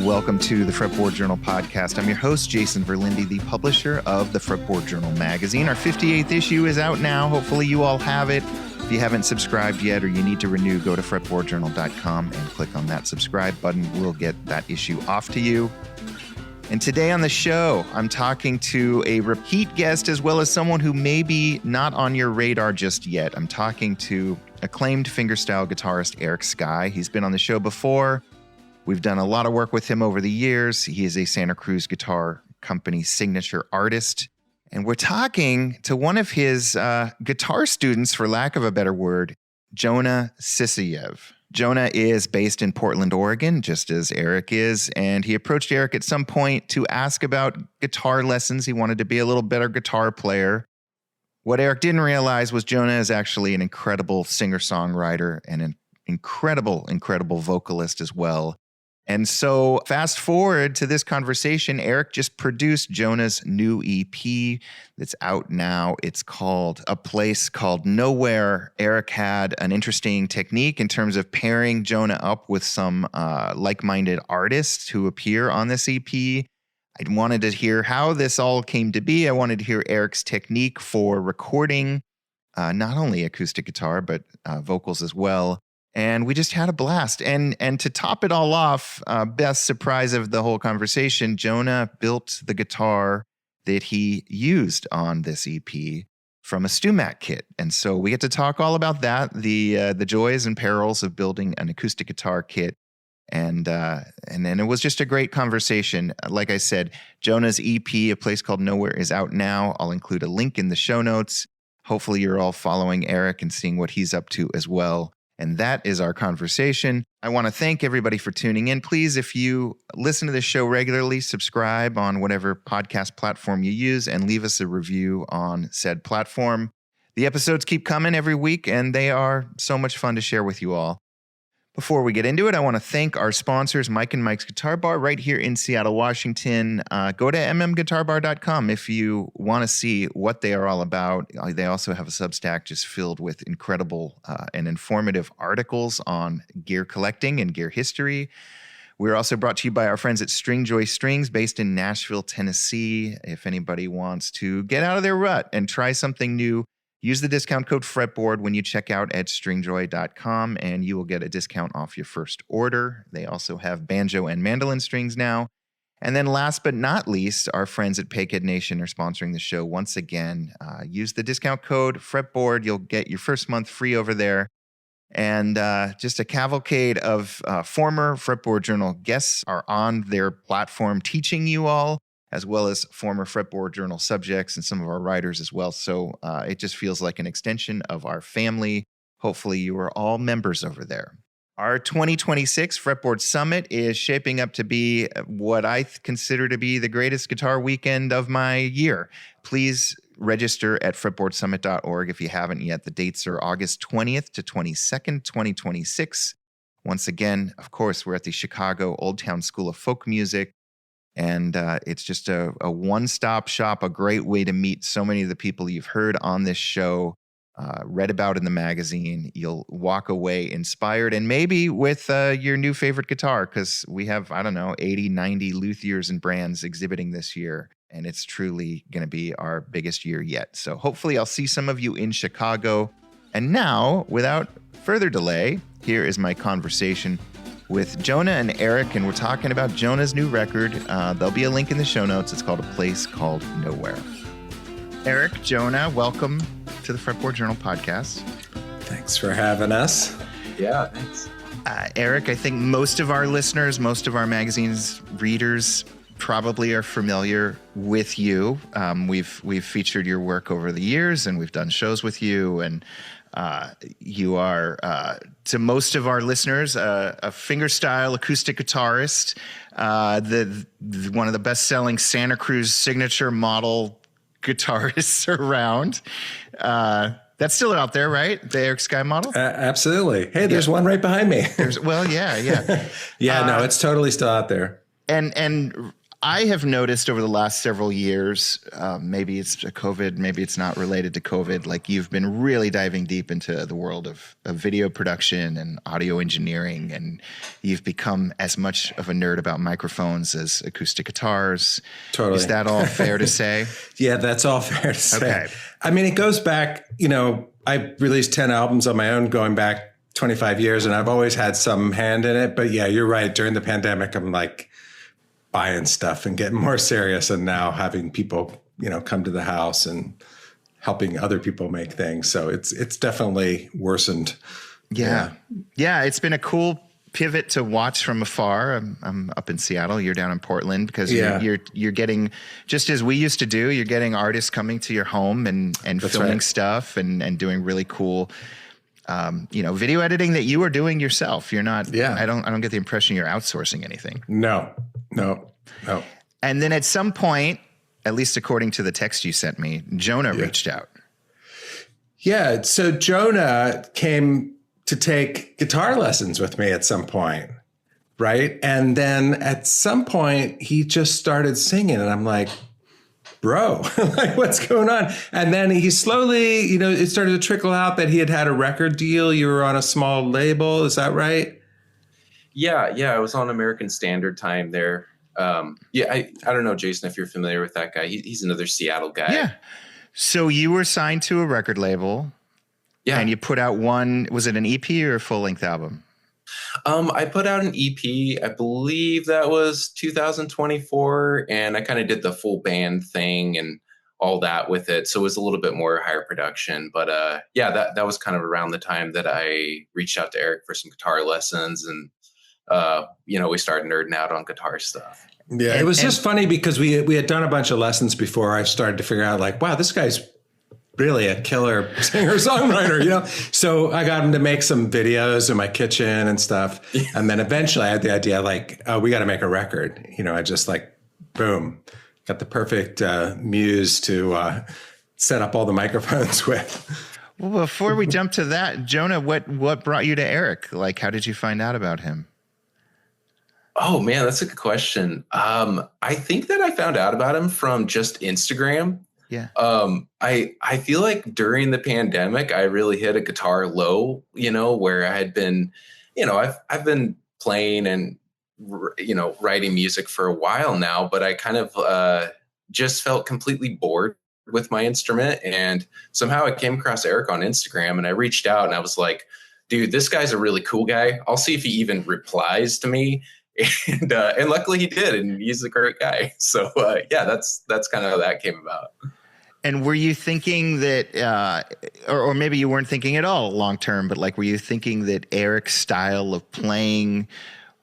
welcome to the Fretboard Journal podcast. I'm your host, Jason Verlinde, the publisher of the Fretboard Journal magazine. Our 58th issue is out now. Hopefully you all have it. If you haven't subscribed yet or you need to renew, go to fretboardjournal.com and click on that subscribe button. We'll get that issue off to you. And today on the show, I'm talking to a repeat guest as well as someone who may be not on your radar just yet. I'm talking to acclaimed fingerstyle guitarist Eric Skye. He's been on the show before. We've done a lot of work with him over the years. He is a Santa Cruz Guitar Company signature artist. And we're talking to one of his guitar students, for lack of a better word, Jonah Sissoyev. Jonah is based in Portland, Oregon, just as Eric is. And he approached Eric at some point to ask about guitar lessons. He wanted to be a little better guitar player. What Eric didn't realize was Jonah is actually an incredible singer-songwriter and an incredible vocalist as well. And so fast forward to this conversation, Eric just produced Jonah's new EP that's out now. It's called A Place Called Nowhere. Eric had an interesting technique in terms of pairing Jonah up with some like-minded artists who appear on this EP. I wanted to hear how this all came to be. I wanted to hear Eric's technique for recording not only acoustic guitar, but vocals as well. And we just had a blast. And to top it all off, best surprise of the whole conversation, Jonah built the guitar that he used on this EP from a StewMac kit. And so we get to talk all about that, the joys and perils of building an acoustic guitar kit. And then it was just a great conversation. Like I said, Jonah's EP, A Place Called Nowhere, is out now. I'll include a link in the show notes. Hopefully you're all following Eric and seeing what he's up to as well. And that is our conversation. I want to thank everybody for tuning in. Please, if you listen to this show regularly, subscribe on whatever podcast platform you use and leave us a review on said platform. The episodes keep coming every week, and they are so much fun to share with you all. Before we get into it, I want to thank our sponsors, Mike and Mike's Guitar Bar, right here in Seattle, Washington. Go to mmguitarbar.com if you want to see what they are all about. They also have a Substack just filled with incredible and informative articles on gear collecting and gear history. We're also brought to you by our friends at Stringjoy Strings, based in Nashville, Tennessee. If anybody wants to get out of their rut and try something new, use the discount code FRETBOARD when you check out at stringjoy.com, and you will get a discount off your first order. They also have banjo and mandolin strings now. And then last but not least, our friends at Peghead Nation are sponsoring the show once again. Use the discount code FRETBOARD. You'll get your first month free over there. And just a cavalcade of former Fretboard Journal guests are on their platform teaching you all, as well as former Fretboard Journal subjects and some of our writers as well. So it just feels like an extension of our family. Hopefully you are all members over there. Our 2026 Fretboard Summit is shaping up to be what I consider to be the greatest guitar weekend of my year. Please register at fretboardsummit.org if you haven't yet. The dates are August 20th to 22nd, 2026. Once again, of course, we're at the Chicago Old Town School of Folk Music. And it's just a one-stop shop, a great way to meet so many of the people you've heard on this show, read about in the magazine. You'll walk away inspired and maybe with your new favorite guitar, because we have, 80, 90 luthiers and brands exhibiting this year. And it's truly going to be our biggest year yet. So hopefully I'll see some of you in Chicago. And now, without further delay, here is my conversation with Jonah and Eric, and we're talking about Jonah's new record. There'll be a link in the show notes. It's called A Place Called Nowhere. Eric, Jonah, welcome to the Fretboard Journal podcast. Thanks for having us. Yeah, thanks. Eric, I think most of our listeners, most of our magazine's readers probably are familiar with you. We've featured your work over the years, and we've done shows with you, and you are, to most of our listeners, a fingerstyle acoustic guitarist, one of the best-selling Santa Cruz signature model guitarists around. That's still out there, right? The Eric Skye model? Absolutely. Hey, there's one right behind me. Yeah. Yeah, no, it's totally still out there. And I have noticed over the last several years, maybe it's COVID, maybe it's not related to COVID, like you've been really diving deep into the world of video production and audio engineering, and you've become as much of a nerd about microphones as acoustic guitars. Totally. Is that all fair to say? Yeah, that's all fair to say. Okay. I mean, it goes back, I released 10 albums on my own going back 25 years, and I've always had some hand in it. But yeah, you're right. During the pandemic, I'm like buying stuff and getting more serious, and now having people, come to the house and helping other people make things. So it's definitely worsened. Yeah. It's been a cool pivot to watch from afar. I'm up in Seattle. You're down in Portland, because you're getting, just as we used to do, you're getting artists coming to your home and filming stuff and doing really cool, video editing that you are doing yourself. You're not, I don't get the impression you're outsourcing anything. No. And then at some point, at least according to the text you sent me, Jonah reached out. Yeah. So Jonah came to take guitar lessons with me at some point. Right. And then at some point he just started singing, and I'm like, bro, like, what's going on? And then he slowly, it started to trickle out that he had a record deal. You were on a small label. Is that right? Yeah. I was on American Standard Time there. I don't know, Jason, if you're familiar with that guy. He's another Seattle guy. Yeah. So you were signed to a record label. Yeah. And you put out one, was it an EP or a full length album? I put out an EP, I believe that was 2024. And I kind of did the full band thing and all that with it. So it was a little bit more higher production. But that was kind of around the time that I reached out to Eric for some guitar lessons, and we started nerding out on guitar stuff. Yeah, it was just funny because we had done a bunch of lessons before I started to figure out, like, wow, this guy's really a killer singer-songwriter, So I got him to make some videos in my kitchen and stuff. And then eventually I had the idea, like, oh, we got to make a record. I just boom, got the perfect muse to set up all the microphones with. Well, before we jump to that, Jonah, what brought you to Eric? Like, how did you find out about him? Oh man, that's a good question. I think that I found out about him from just Instagram. Yeah. I feel like during the pandemic, I really hit a guitar low, where I had been, I've been playing and, writing music for a while now, but I kind of just felt completely bored with my instrument. And somehow I came across Eric on Instagram, and I reached out and I was like, dude, this guy's a really cool guy. I'll see if he even replies to me. And luckily he did, and he's a great guy. So that's kind of how that came about. And were you thinking that, or maybe you weren't thinking at all long term, but were you thinking that Eric's style of playing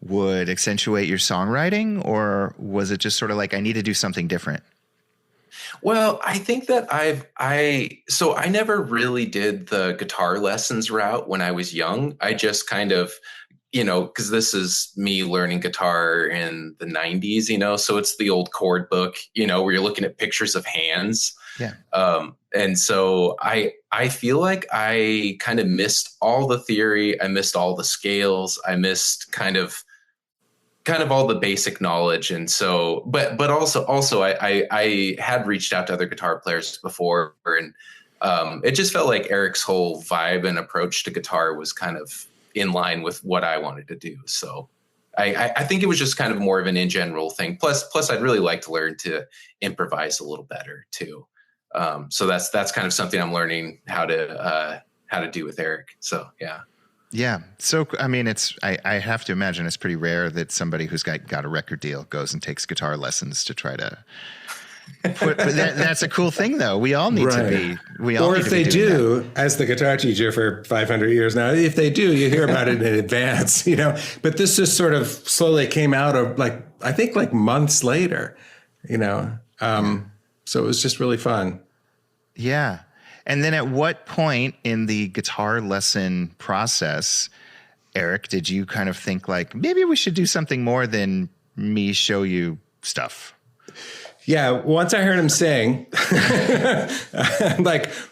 would accentuate your songwriting, or was it just sort of like, I need to do something different? Well, I think that I never really did the guitar lessons route when I was young. I just kind of, because this is me learning guitar in the 90s, so it's the old chord book, where you're looking at pictures of hands. Yeah. And so I feel like I kind of missed all the theory. I missed all the scales. I missed kind of all the basic knowledge. And so, but also I had reached out to other guitar players before, and it just felt like Eric's whole vibe and approach to guitar was kind of in line with what I wanted to do. So I think it was just kind of more of an in general thing. Plus I'd really like to learn to improvise a little better too. So that's kind of something I'm learning how to do with Eric. So, yeah. Yeah. So, I mean, I have to imagine it's pretty rare that somebody who's got a record deal goes and takes guitar lessons to try to but that's a cool thing, though. We all need to be. Or if they do, as the guitar teacher for 500 years now, if they do, you hear about it in advance, But this just sort of slowly came out of I think months later, So it was just really fun. Yeah. And then at what point in the guitar lesson process, Eric, did you kind of think maybe we should do something more than me show you stuff? Yeah, once I heard him sing,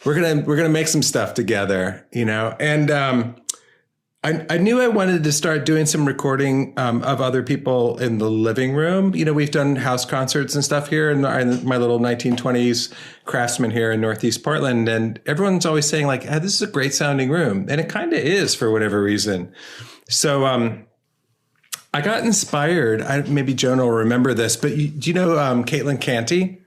we're gonna make some stuff together, And I knew I wanted to start doing some recording of other people in the living room. You know, we've done house concerts and stuff here in my little 1920s Craftsman here in Northeast Portland. And everyone's always saying like, oh, this is a great sounding room. And it kind of is for whatever reason. So I got inspired. Maybe Jonah will remember this, but do you know Caitlin Canty?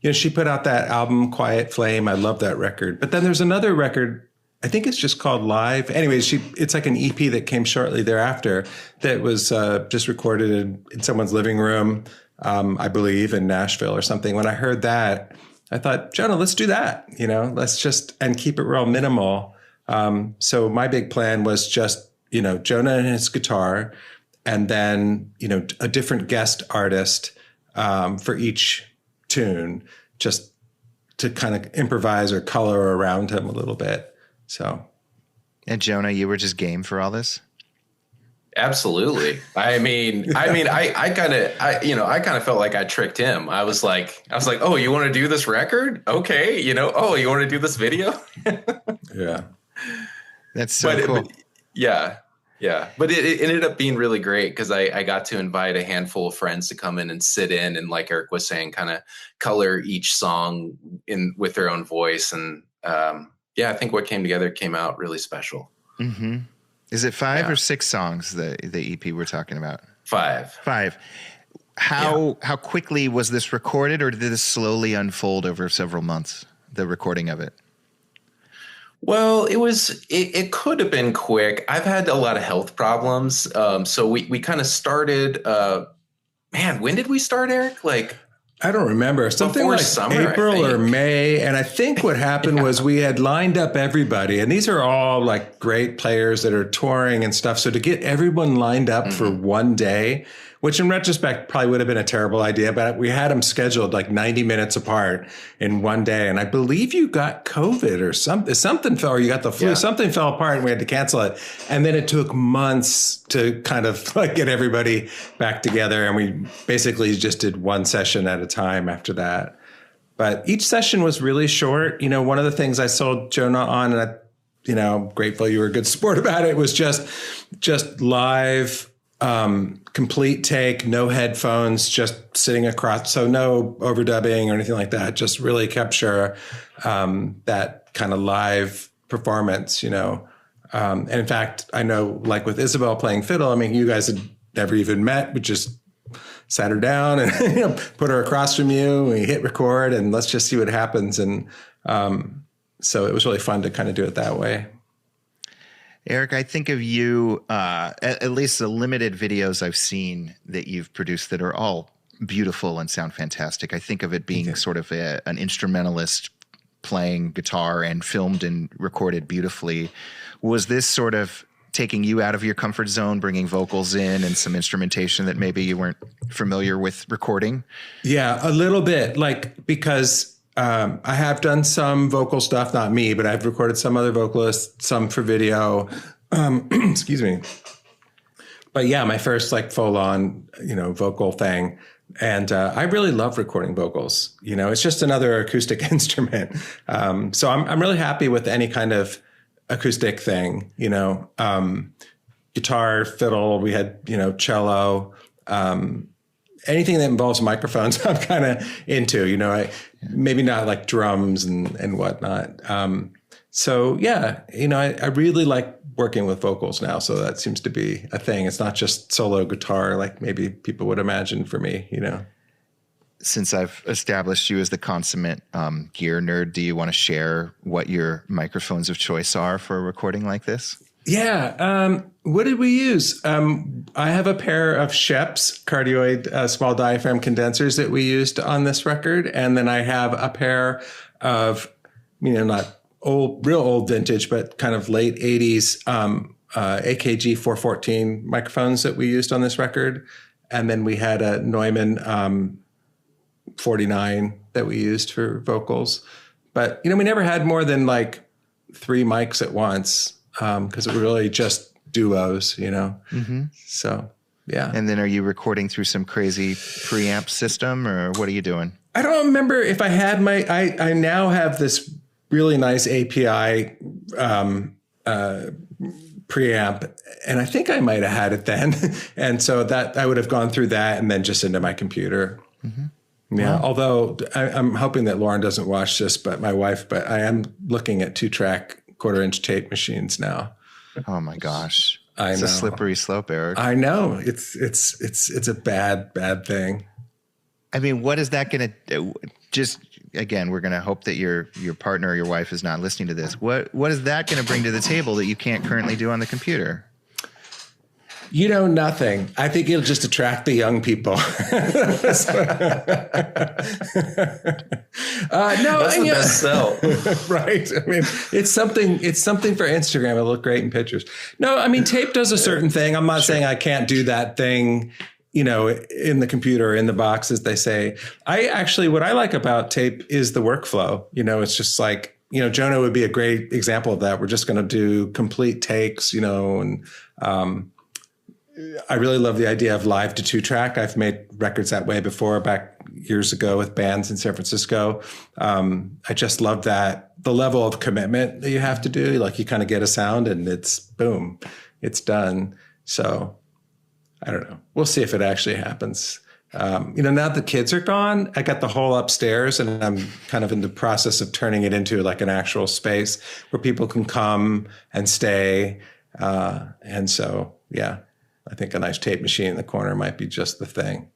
You know, she put out that album, Quiet Flame. I love that record. But then there's another record, I think it's just called Live. Anyways, it's like an EP that came shortly thereafter that was just recorded in someone's living room, I believe, in Nashville or something. When I heard that, I thought, Jonah, let's do that. You know, let's just, and keep it real minimal. So my big plan was just, you know, Jonah and his guitar, and then, you know, a different guest artist for each tune, just to kind of improvise or color around him a little bit. So, and Jonah, you were just game for all this? Absolutely. I kind of felt like I tricked him. I was like, oh, you want to do this record? Okay. You know, oh, you want to do this video? Yeah. That's so cool. Yeah. But it ended up being really great because I got to invite a handful of friends to come in and sit in, and like Eric was saying, kind of color each song with their own voice. And, I think what came together came out really special. Mm-hmm. Is it 5 or 6 songs, the EP we're talking about? 5. 5. How quickly was this recorded, or did this slowly unfold over several months, the recording of it? Well, it could have been quick. I've had a lot of health problems. So we kind of started, when did we start, Eric? Like, I don't remember. Something like summer, April or May. And I think what happened was we had lined up everybody. And these are all like great players that are touring and stuff. So to get everyone lined up for one day, which in retrospect probably would have been a terrible idea, but we had them scheduled like 90 minutes apart in one day. And I believe you got COVID or something fell, or you got the flu, something fell apart and we had to cancel it. And then it took months to kind of like get everybody back together. And we basically just did one session at a time after that. But each session was really short. You know, one of the things I sold Jonah on, and I'm grateful you were a good sport about it, was just live, complete take, no headphones, just sitting across. So no overdubbing or anything like that. Just really capture that kind of live performance, you know. And in fact, I know like with Isabel playing fiddle, I mean, you guys had never even met. We just sat her down and put her across from you. We hit record and let's just see what happens. And so it was really fun to kind of do it that way. Eric, I think of you, at least the limited videos I've seen that you've produced that are all beautiful and sound fantastic. I think of it being sort of an instrumentalist playing guitar and filmed and recorded beautifully. Was this sort of taking you out of your comfort zone, bringing vocals in and some instrumentation that maybe you weren't familiar with recording? Yeah, a little bit, like, because I have done some vocal stuff, not me, but I've recorded some other vocalists, some for video. Excuse me. But yeah, my first like full on, vocal thing. And I really love recording vocals. It's just another acoustic instrument. So I'm really happy with any kind of acoustic thing, guitar, fiddle, we had, cello, anything that involves microphones, I'm kind of into, maybe not like drums and whatnot. So yeah, I really like working with vocals now. So that seems to be a thing. It's not just solo guitar, like maybe people would imagine for me, Since I've established you as the consummate gear nerd, do you want to share what your microphones of choice are for a recording like this? Yeah. What did we use? I have a pair of Sheps cardioid small diaphragm condensers that we used on this record. And then I have a pair of, not real old vintage, but kind of late 80s AKG 414 microphones that we used on this record. And then we had a Neumann 49 that we used for vocals. But, we never had more than like 3 mics at once because it were really just duos, Mm-hmm. So, yeah. And then are you recording through some crazy preamp system or what are you doing? I don't remember if I had I now have this really nice API preamp, and I think I might have had it then. And so that I would have gone through that and then just into my computer. Mm-hmm. Yeah. Wow. Although I'm hoping that Lauren doesn't watch this, but my wife, but I am looking at 2-track 1/4-inch tape machines now. Oh my gosh. It's a slippery slope, Eric. I know. It's a bad thing. I mean, what is that going to do? Just again, we're going to hope that your partner or your wife is not listening to this. What is that going to bring to the table that you can't currently do on the computer? Nothing. I think it'll just attract the young people. No, that's the best sell. Right. I mean, it's something for Instagram. It'll look great in pictures. No, I mean, tape does a certain thing. I'm not saying I can't do that thing, in the computer or in the box, as they say. What I like about tape is the workflow. It's just like, Jonah would be a great example of that. We're just going to do complete takes, and I really love the idea of live to 2-track. I've made records that way before, back years ago with bands in San Francisco. I just love that, the level of commitment that you have to do. Like, you kind of get a sound and it's boom, it's done. So I don't know. We'll see if it actually happens. Now the kids are gone, I got the whole upstairs, and I'm kind of in the process of turning it into like an actual space where people can come and stay. And so, yeah, I think a nice tape machine in the corner might be just the thing.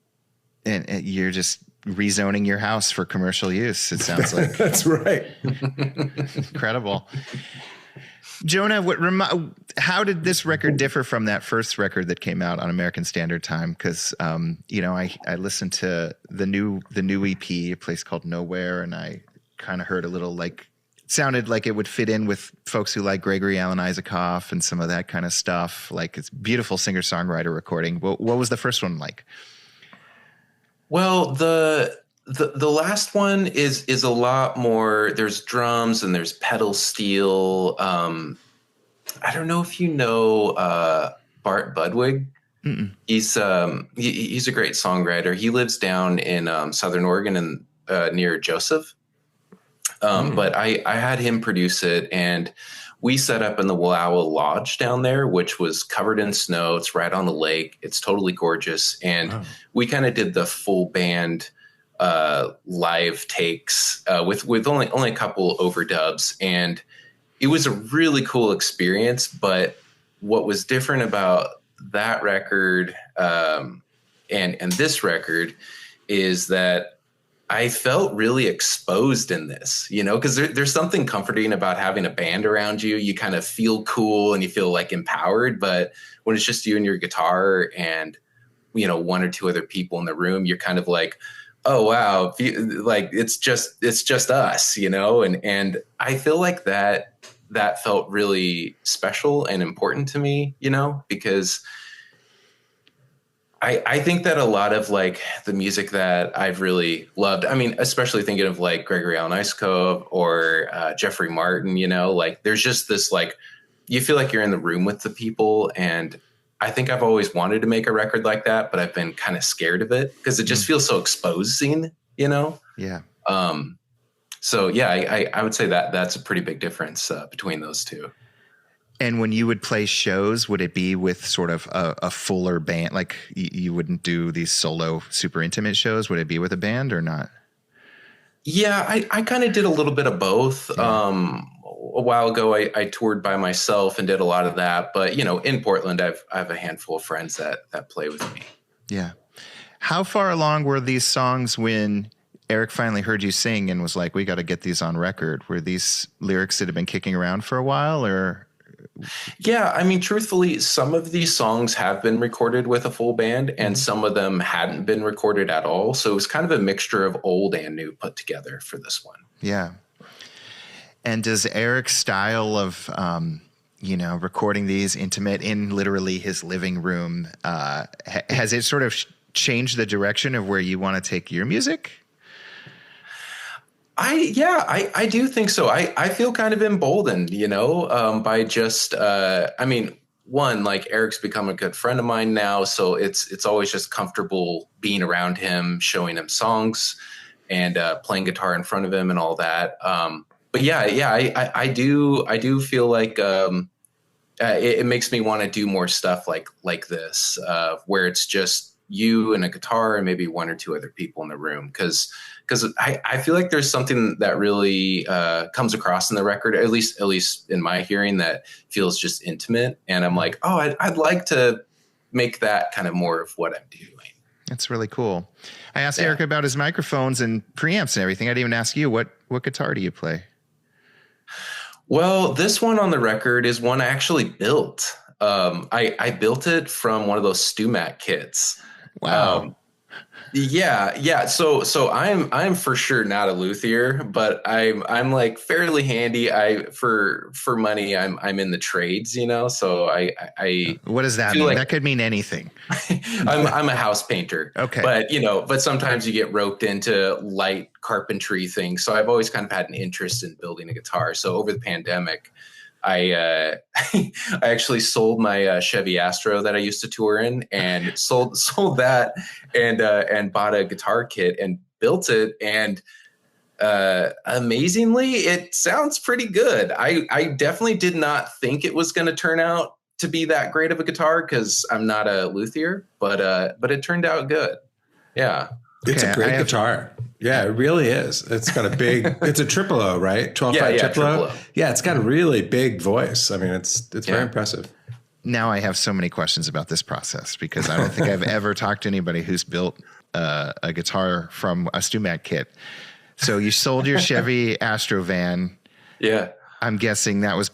And you're just rezoning your house for commercial use, it sounds like. That's right. Incredible. Jonah, how did this record differ from that first record that came out on American Standard Time? Because I listened to the new EP, a place called Nowhere, and I kind of heard a little sounded like it would fit in with folks who like Gregory Alan Isakov and some of that kind of stuff. Like, it's beautiful singer-songwriter recording. What was the first one like? Well, the last one is a lot more. There's drums and there's pedal steel. I don't know if you know Bart Budwig. Mm-mm. He's a great songwriter. He lives down in Southern Oregon and near Joseph. But I had him produce it, and we set up in the Wallowa Lodge down there, which was covered in snow. It's right on the lake. It's totally gorgeous. And we kind of did the full band live takes with only a couple overdubs. And it was a really cool experience. But what was different about that record and this record is that I felt really exposed in this, because there's something comforting about having a band around you. You kind of feel cool and you feel like empowered. But when it's just you and your guitar and, one or two other people in the room, you're kind of like, oh, wow, like it's just us, and I feel like that felt really special and important to me, because I think that a lot of like the music that I've really loved, I mean, especially thinking of like Gregory Alan Isakov or Jeffrey Martin, like there's just this, like, you feel like you're in the room with the people. And I think I've always wanted to make a record like that, but I've been kind of scared of it because it just feels so exposing, Yeah. So yeah, I would say that that's a pretty big difference between those two. And when you would play shows, would it be with sort of a fuller band? Like you wouldn't do these solo super intimate shows. Would it be with a band or not? Yeah, I kind of did a little bit of both. Yeah. A while ago, I toured by myself and did a lot of that. But, in Portland, I have a handful of friends that play with me. Yeah. How far along were these songs when Eric finally heard you sing and was like, we got to get these on record? Were these lyrics that had been kicking around for a while, or? Yeah, I mean, truthfully, some of these songs have been recorded with a full band and some of them hadn't been recorded at all. So it was kind of a mixture of old and new put together for this one. Yeah. And does Eric's style of, recording these intimate in literally his living room, has it sort of changed the direction of where you want to take your music? I do think so. I feel kind of emboldened, by just, one, like Eric's become a good friend of mine now. So it's always just comfortable being around him, showing him songs and playing guitar in front of him and all that. But yeah, I do feel like it makes me want to do more stuff like this, where it's just you and a guitar and maybe one or two other people in the room. Because I feel like there's something that really comes across in the record, at least in my hearing, that feels just intimate. And I'm like, oh, I'd like to make that kind of more of what I'm doing. That's really cool. I asked Eric about his microphones and preamps and everything. I didn't even ask you, what guitar do you play? Well, this one on the record is one I actually built. I built it from one of those StewMac kits. Wow. Yeah. So I'm for sure not a luthier, but I'm like fairly handy. For money, I'm in the trades, So I what does that mean? Like, that could mean anything. I'm a house painter. Okay. But sometimes you get roped into light carpentry things. So I've always kind of had an interest in building a guitar. So over the pandemic, I actually sold my Chevy Astro that I used to tour in, and sold that, and bought a guitar kit and built it. And amazingly, it sounds pretty good. I definitely did not think it was going to turn out to be that great of a guitar, because I'm not a luthier, but it turned out good. Yeah. It's a great guitar. Yeah, it really is. It's got a big, it's a triple O, right? 12-5 triple O. Yeah, it's got a really big voice. I mean, it's very impressive. Now I have so many questions about this process, because I don't think I've ever talked to anybody who's built a guitar from a StewMac kit. So you sold your Chevy Astro van. Yeah. I'm guessing that was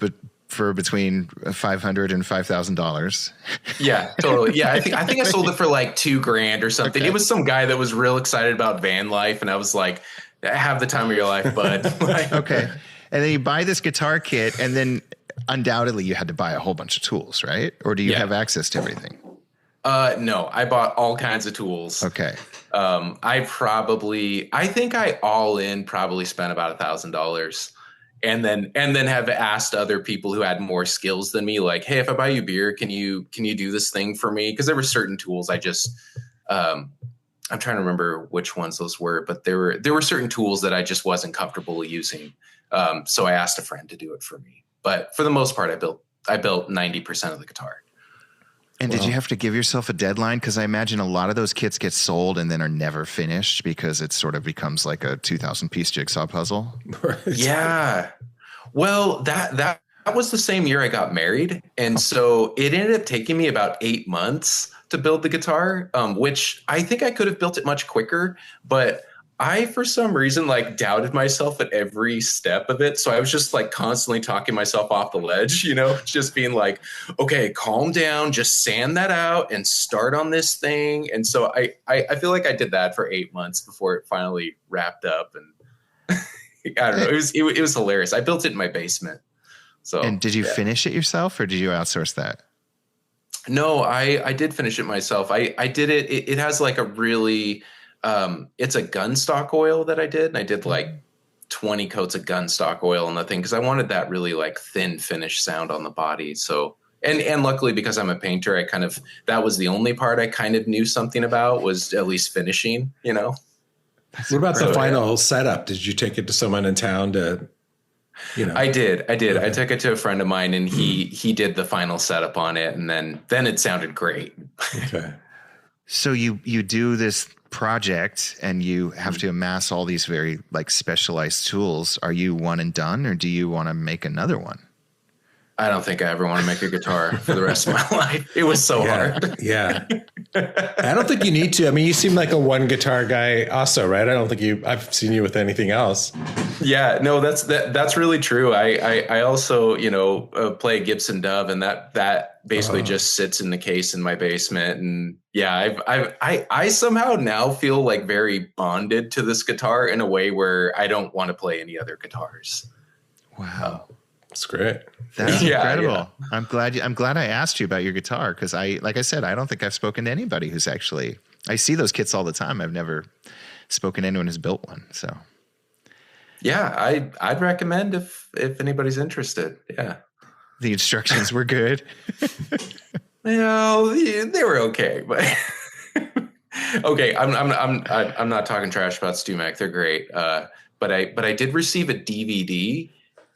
for between $500 and $5,000. Yeah, totally. Yeah, I think I sold it for like $2,000 or something. Okay. It was some guy that was real excited about van life, and I was like, "Have the time of your life, bud." Okay, and then you buy this guitar kit, and then undoubtedly you had to buy a whole bunch of tools, right? Or do you have access to everything? No, I bought all kinds of tools. Okay. I think I all in probably spent about $1,000. And then have asked other people who had more skills than me, like, hey, if I buy you beer, can you do this thing for me? Because there were certain tools I just, I'm trying to remember which ones those were, but there were certain tools that I just wasn't comfortable using. So I asked a friend to do it for me. But for the most part, I built 90% of the guitar. And did you have to give yourself a deadline? Because I imagine a lot of those kits get sold and then are never finished, because it sort of becomes like a 2,000-piece jigsaw puzzle. Yeah. Well, that was the same year I got married. And so it ended up taking me about 8 months to build the guitar, which I think I could have built it much quicker. But I, for some reason, like doubted myself at every step of it. So I was just like constantly talking myself off the ledge, just being like, okay, calm down, just sand that out and start on this thing. And so I feel like I did that for 8 months before it finally wrapped up. And I don't know, it was hilarious. I built it in my basement. So, and did you finish it yourself, or did you outsource that? No, I did finish it myself. I did it. It has like a really, it's a gun stock oil that I did. And I did like 20 coats of gun stock oil on the thing, because I wanted that really like thin finish sound on the body. So, and luckily, because I'm a painter, that was the only part I kind of knew something about, was at least finishing, What about the final setup? Did you take it to someone in town to, I did. Okay. I took it to a friend of mine, and he did the final setup on it. And then it sounded great. Okay. So you do this project and you have to amass all these very like specialized tools. Are you one and done, or do you want to make another one? I don't think I ever want to make a guitar for the rest of my life. It was so hard. Yeah. I don't think you need to. I mean, you seem like a one guitar guy also, right? I don't think I've seen you with anything else. Yeah, no, that's really true. I also, play Gibson Dove, and that basically just sits in the case in my basement. And yeah, I somehow now feel like very bonded to this guitar in a way where I don't want to play any other guitars. Wow. That's great. That's incredible. Yeah. I'm glad I asked you about your guitar, because like I said, I don't think I've spoken to anybody who's actually, I see those kits all the time. I've never spoken to anyone who's built one. So yeah, I'd recommend if anybody's interested. Yeah. The instructions were good. They were okay, but okay. I'm not talking trash about StewMac. They're great. But I did receive a DVD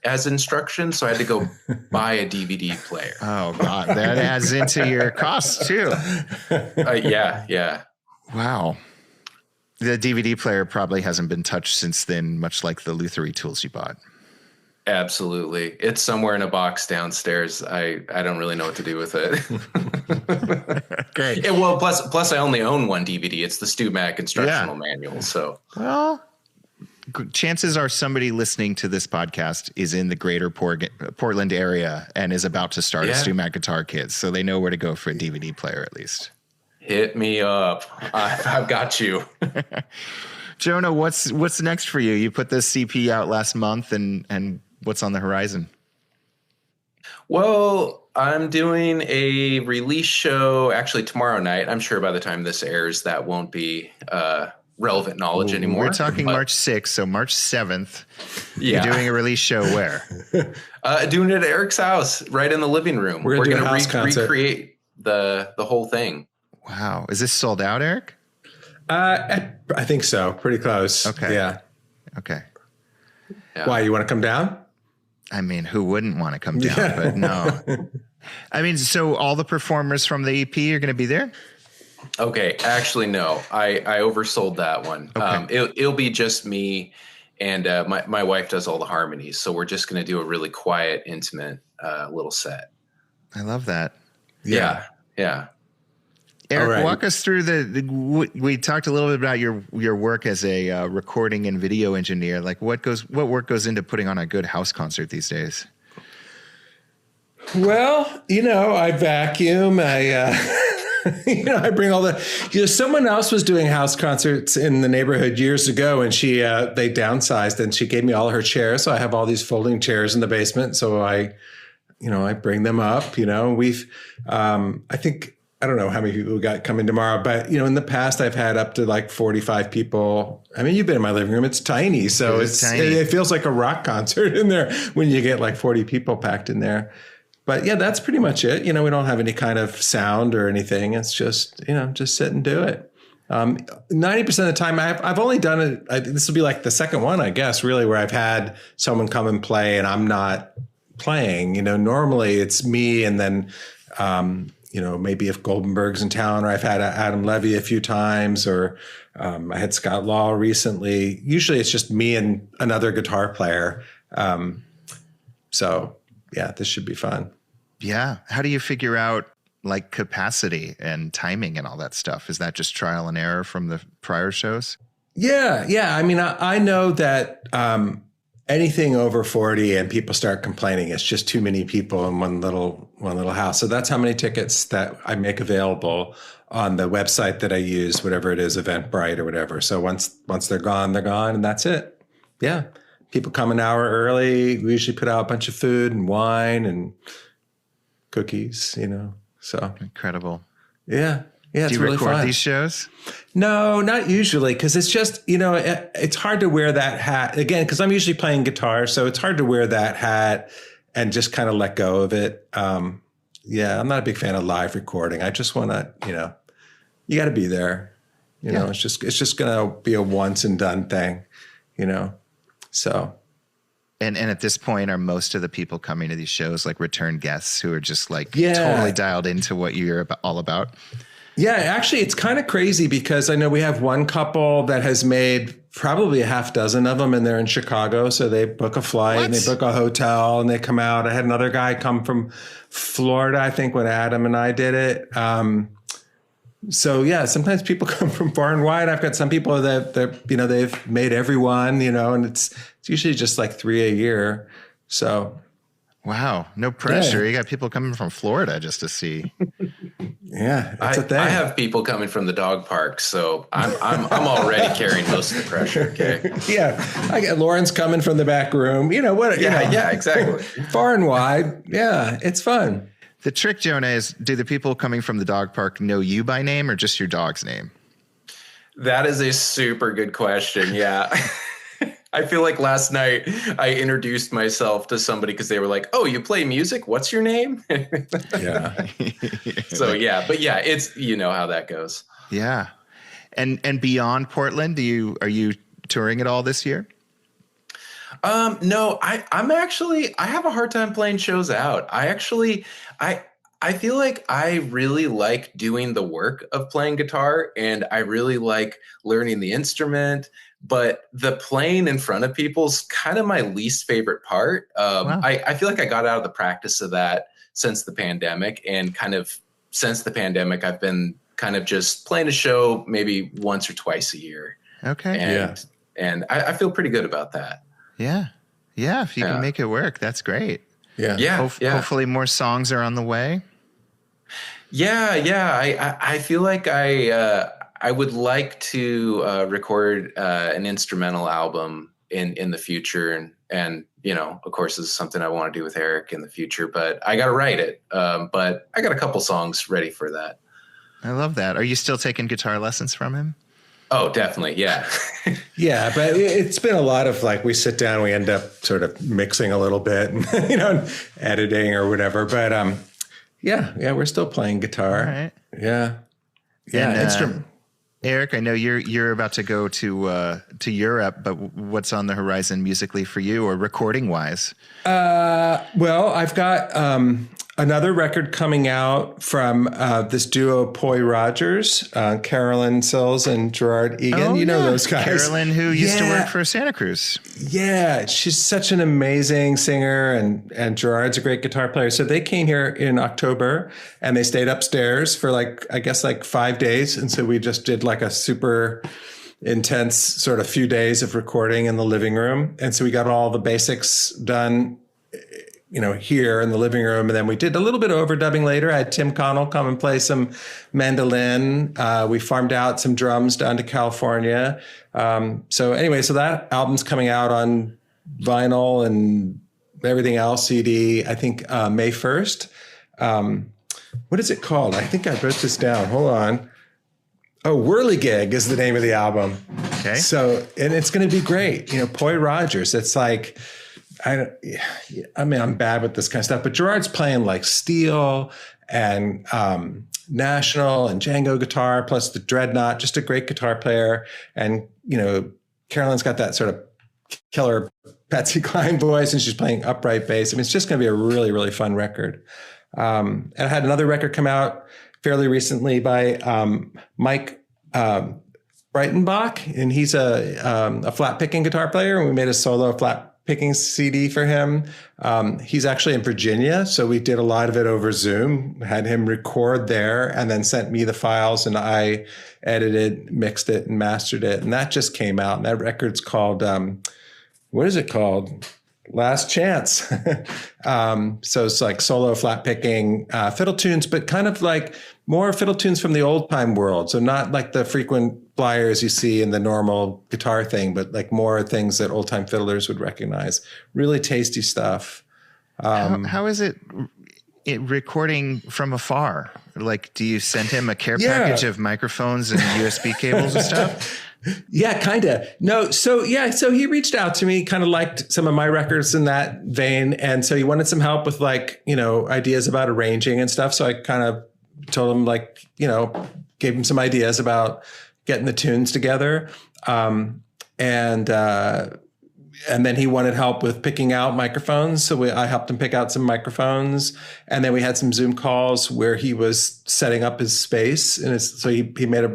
as instructions, so I had to go buy a DVD player. Oh God, that adds into your cost too. Yeah. Wow. The DVD player probably hasn't been touched since then, much like the Lutherie tools you bought. Absolutely. It's somewhere in a box downstairs. I don't really know what to do with it. Great. Yeah, well, plus I only own one DVD. It's the Stu Mac instructional manual. So, well, chances are somebody listening to this podcast is in the greater Portland area and is about to start a Stu Mac Guitar Kids, so they know where to go for a DVD player at least. Hit me up. I've got you. Jonah, what's next for you? You put this CP out last month, and what's on the horizon? Well, I'm doing a release show actually tomorrow night. I'm sure by the time this airs, that won't be relevant knowledge anymore. We're talking March 6th, so March 7th. Yeah. You're doing a release show where? Doing it at Eric's house, right in the living room. We're going to recreate the whole thing. Wow. Is this sold out, Eric? I think so. Pretty close. Okay. Yeah. Okay. Yeah. Why, you want to come down? I mean, who wouldn't want to come down? But no. I mean, so all the performers from the EP are going to be there? Okay. Actually, no. I oversold that one. Okay. It'll be just me, and my wife does all the harmonies. So we're just going to do a really quiet, intimate little set. I love that. Yeah. Eric, right. walk us through we talked a little bit about your work as a recording and video engineer. Like what work goes into putting on a good house concert these days? Well, I vacuum. I bring all someone else was doing house concerts in the neighborhood years ago, and they downsized, and she gave me all her chairs. So I have all these folding chairs in the basement. So I bring them up, I don't know how many people we got coming tomorrow, but in the past I've had up to like 45 people. I mean, you've been in my living room. It's tiny. So it feels like a rock concert in there when you get like 40 people packed in there. But yeah, that's pretty much it. We don't have any kind of sound or anything. It's just, just sit and do it. 90% of the time I've only done it. This will be like the second one, I guess, really, where I've had someone come and play and I'm not playing. Normally it's me, and then, maybe if Goldenberg's in town, or I've had Adam Levy a few times, or I had Scott Law recently. Usually it's just me and another guitar player. So yeah, this should be fun. Yeah. How do you figure out like capacity and timing and all that stuff? Is that just trial and error from the prior shows? Yeah. I mean, I know that anything over 40 and people start complaining, it's just too many people in one little house. So that's how many tickets that I make available on the website that I use, whatever it is, Eventbrite or whatever. So once they're gone, and that's it. Yeah. People come an hour early. We usually put out a bunch of food and wine and cookies, so. Incredible. Yeah. Yeah, do you really record fun. these shows? No, not usually, because it's just, it's hard to wear that hat. Again, because I'm usually playing guitar, so it's hard to wear that hat and just kind of let go of it. Yeah, I'm not a big fan of live recording. I just want to, you got to be there. It's just going to be a once and done thing, so. And at this point, are most of the people coming to these shows like return guests who are just like totally dialed into what you're all about? Yeah, actually, it's kind of crazy because I know we have one couple that has made probably a half dozen of them, and they're in Chicago. So they book a flight and they book a hotel and they come out. I had another guy come from Florida, I think, when Adam and I did it. So yeah, sometimes people come from far and wide. I've got some people that they've made everyone, and it's usually just like 3 a year. So. Wow. No pressure. Yeah. You got people coming from Florida just to see. Yeah. That's a thing. I have people coming from the dog park, so I'm already carrying most of the pressure. Okay. Yeah. I get Lauren's coming from the back room. Yeah, exactly. Far and wide. Yeah. It's fun. The trick, Jonah, is do the people coming from the dog park know you by name or just your dog's name? That is a super good question. Yeah. I feel like last night I introduced myself to somebody because they were like, "Oh, you play music? What's your name?" Yeah. So yeah, but yeah, it's how that goes. Yeah. And beyond Portland, are you touring at all this year? No, I have a hard time playing shows out. I feel like I really like doing the work of playing guitar, and I really like learning the instrument, but the playing in front of people is kind of my least favorite part. Wow. I feel like I got out of the practice of that since the pandemic, and kind of since the pandemic, I've been kind of just playing a show maybe once or twice a year. Okay. And I feel pretty good about that. Yeah. Yeah. If you can make it work, that's great. Yeah. Hopefully more songs are on the way. Yeah. I feel like I would like to record an instrumental album in the future, and you know, of course, this is something I want to do with Eric in the future. But I got to write it. But I got a couple songs ready for that. I love that. Are you still taking guitar lessons from him? Oh, definitely. Yeah. Yeah. But it's been a lot of like, we sit down, we end up sort of mixing a little bit and, you know, editing or whatever. But yeah, we're still playing guitar. All right. Yeah. Yeah. And, instrument. Eric, I know you're about to go to Europe, but what's on the horizon musically for you, or recording wise? Well, I've got another record coming out from this duo, Poi Rogers, Carolyn Sills and Gerard Egan. You know those guys. Carolyn, who used to work for Santa Cruz. Yeah, she's such an amazing singer, and Gerard's a great guitar player. So they came here in October, and they stayed upstairs for I guess 5 days. And so we just did like a super intense sort of few days of recording in the living room. And so we got all the basics done, you know, here in the living room. And then we did a little bit of overdubbing later. I had Tim Connell come and play some mandolin. We farmed out some drums down to California. So that album's coming out on vinyl and everything else, CD, I think May 1st. What is it called? I think I wrote this down. Hold on. Oh, Whirligig is the name of the album. Okay. So, and it's going to be great. You know, Poi Rogers, it's like, I mean, I'm bad with this kind of stuff, but Gerard's playing like steel and National and Django guitar, plus the Dreadnought, just a great guitar player. And, you know, Carolyn's got that sort of killer Patsy Cline voice, and she's playing upright bass. I mean, it's just going to be a really, really fun record. And I had another record come out fairly recently by Mike Breitenbach, and he's a flat picking guitar player, and we made a solo flat picking CD for him. He's actually in Virginia, so we did a lot of it over Zoom, had him record there, and then sent me the files, and I edited, mixed it, and mastered it, and that just came out. And that record's called, what is it called? Last Chance. So it's like solo flat picking fiddle tunes, but kind of like more fiddle tunes from the old time world. So not like the frequent flyers you see in the normal guitar thing, but like more things that old time fiddlers would recognize. Really tasty stuff. How is it recording from afar? Like, do you send him a care package of microphones and USB cables and stuff? Yeah, kind of. No, so he reached out to me, kind of liked some of my records in that vein. And so he wanted some help with like, you know, ideas about arranging and stuff. So I kind of told him like, you know, gave him some ideas about getting the tunes together. And then he wanted help with picking out microphones. So I helped him pick out some microphones. And then we had some Zoom calls where he was setting up his space. And so he made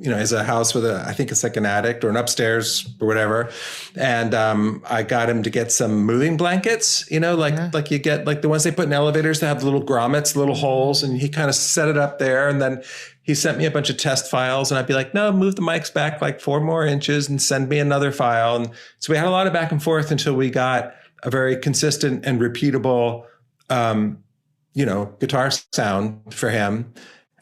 has a house with I think it's like an attic or an upstairs or whatever. And I got him to get some moving blankets, you know, like you get like the ones they put in elevators that have little grommets, little holes. And he kind of set it up there. And then he sent me a bunch of test files, and I'd be like, no, move the mics back like 4 more inches and send me another file. And so we had a lot of back and forth until we got a very consistent and repeatable, guitar sound for him.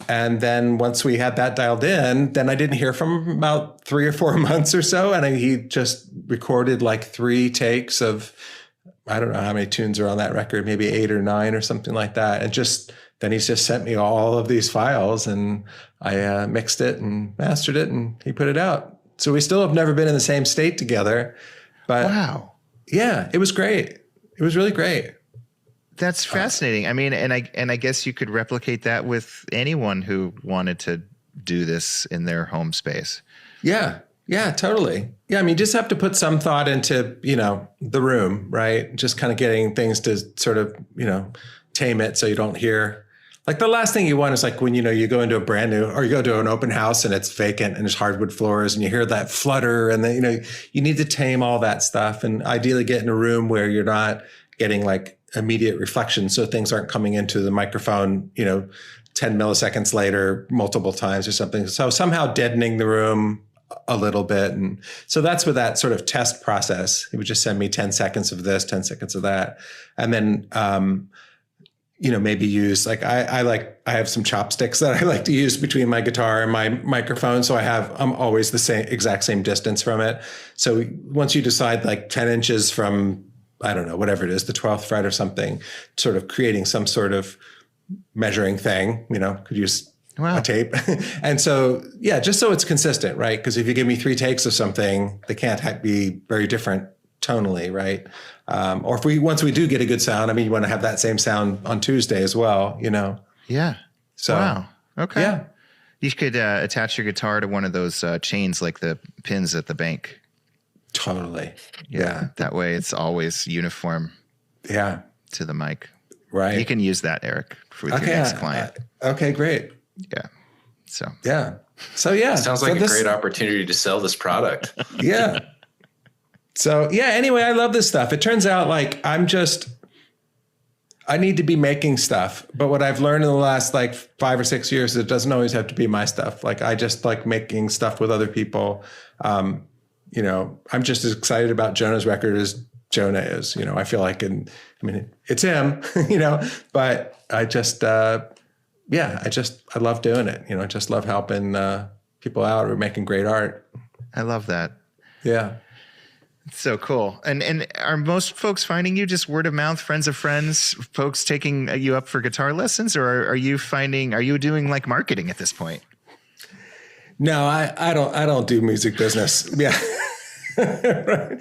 And then once we had that dialed in, then I didn't hear from him about 3 or 4 months or so. And he just recorded like 3 takes of, I don't know how many tunes are on that record, maybe 8 or 9 or something like that. And then he's just sent me all of these files, and I mixed it and mastered it, and he put it out. So we still have never been in the same state together. But wow. Yeah, it was great. It was really great. That's fascinating. I mean, and I guess you could replicate that with anyone who wanted to do this in their home space. Yeah. Yeah, totally. Yeah, I mean, you just have to put some thought into, the room, right? Just kind of getting things to sort of, tame it so you don't hear. Like the last thing you want is like when, you go into a brand new, or you go to an open house and it's vacant and there's hardwood floors and you hear that flutter and then, you need to tame all that stuff and ideally get in a room where you're not getting like immediate reflection. So things aren't coming into the microphone, 10 milliseconds later, multiple times or something. So somehow deadening the room a little bit. And so that's with that sort of test process. It would just send me 10 seconds of this, 10 seconds of that. And then, maybe use like, I have some chopsticks that I like to use between my guitar and my microphone. So I'm always the exact same distance from it. So once you decide like 10 inches from, I don't know, whatever it is, the 12th fret or something, sort of creating some sort of measuring thing, could use a tape. And so, yeah, just so it's consistent, right? Because if you give me 3 takes of something, they can't be very different tonally, right? Or once we do get a good sound, I mean, you want to have that same sound on Tuesday as well, Yeah. So, wow. Okay. Yeah. You could attach your guitar to one of those chains, like the pins at the bank. Totally. Yeah. That way it's always uniform. Yeah. To the mic. Right. You can use that, Eric, with your next client. Okay, great. Yeah. So. Yeah. So, yeah. Sounds like a great opportunity to sell this product. Yeah. So, yeah, anyway, I love this stuff. It turns out like I need to be making stuff. But what I've learned in the last like 5 or 6 years, it doesn't always have to be my stuff. Like I just like making stuff with other people. I'm just as excited about Jonah's record as Jonah is. I feel like, it's him, but I just, I love doing it. I just love helping people out or making great art. I love that. Yeah. So cool. And are most folks finding you just word of mouth, friends of friends, folks taking you up for guitar lessons, or are you doing like marketing at this point? No, I don't do music business. Yeah. Right.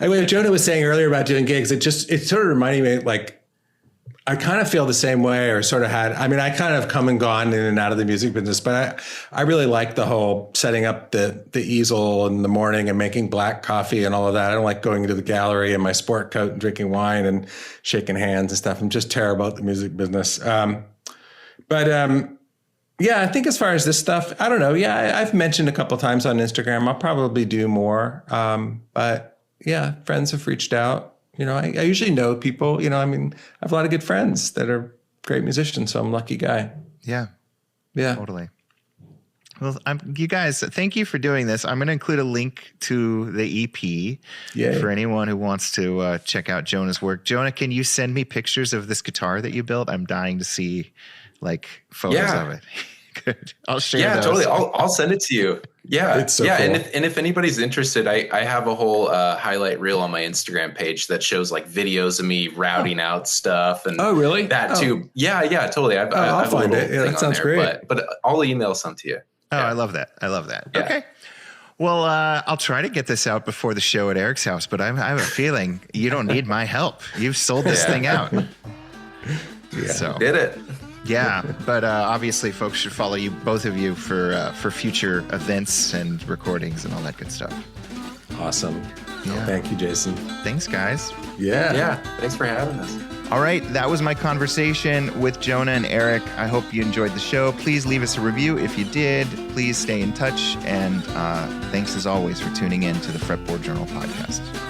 What Jonah was saying earlier about doing gigs, it sort of reminded me like, I kind of feel the same way, or sort of I kind of come and gone in and out of the music business, but I really like the whole setting up the easel in the morning and making black coffee and all of that. I don't like going into the gallery in my sport coat and drinking wine and shaking hands and stuff. I'm just terrible at the music business. Yeah, I think as far as this stuff, I don't know. Yeah, I've mentioned a couple of times on Instagram. I'll probably do more. But yeah, friends have reached out. I usually know people, I have a lot of good friends that are great musicians, so I'm a lucky guy. Yeah. Yeah. Totally. Well, you guys, thank you for doing this. I'm going to include a link to the EP for anyone who wants to check out Jonah's work. Jonah, can you send me pictures of this guitar that you built? I'm dying to see like photos of it. Good. I'll share those. Totally. I'll send it to you. Yeah. It's so cool. And if anybody's interested, I have a whole highlight reel on my Instagram page that shows like videos of me routing out stuff. And really? That too. Yeah, totally. I'll find it. Yeah, that sounds great. But I'll email some to you. Oh, yeah. I love that. Yeah. Okay. Well, I'll try to get this out before the show at Eric's house, but I have a feeling you don't need my help. You've sold this thing out. Yeah. So did it. Yeah, but obviously folks should follow you, both of you, for future events and recordings and all that good stuff. Awesome. Yeah. Thank you, Jason. Thanks, guys. Yeah. Thanks for having us. All right, that was my conversation with Jonah and Eric. I hope you enjoyed the show. Please leave us a review if you did. Please stay in touch. And thanks as always for tuning in to the Fretboard Journal podcast.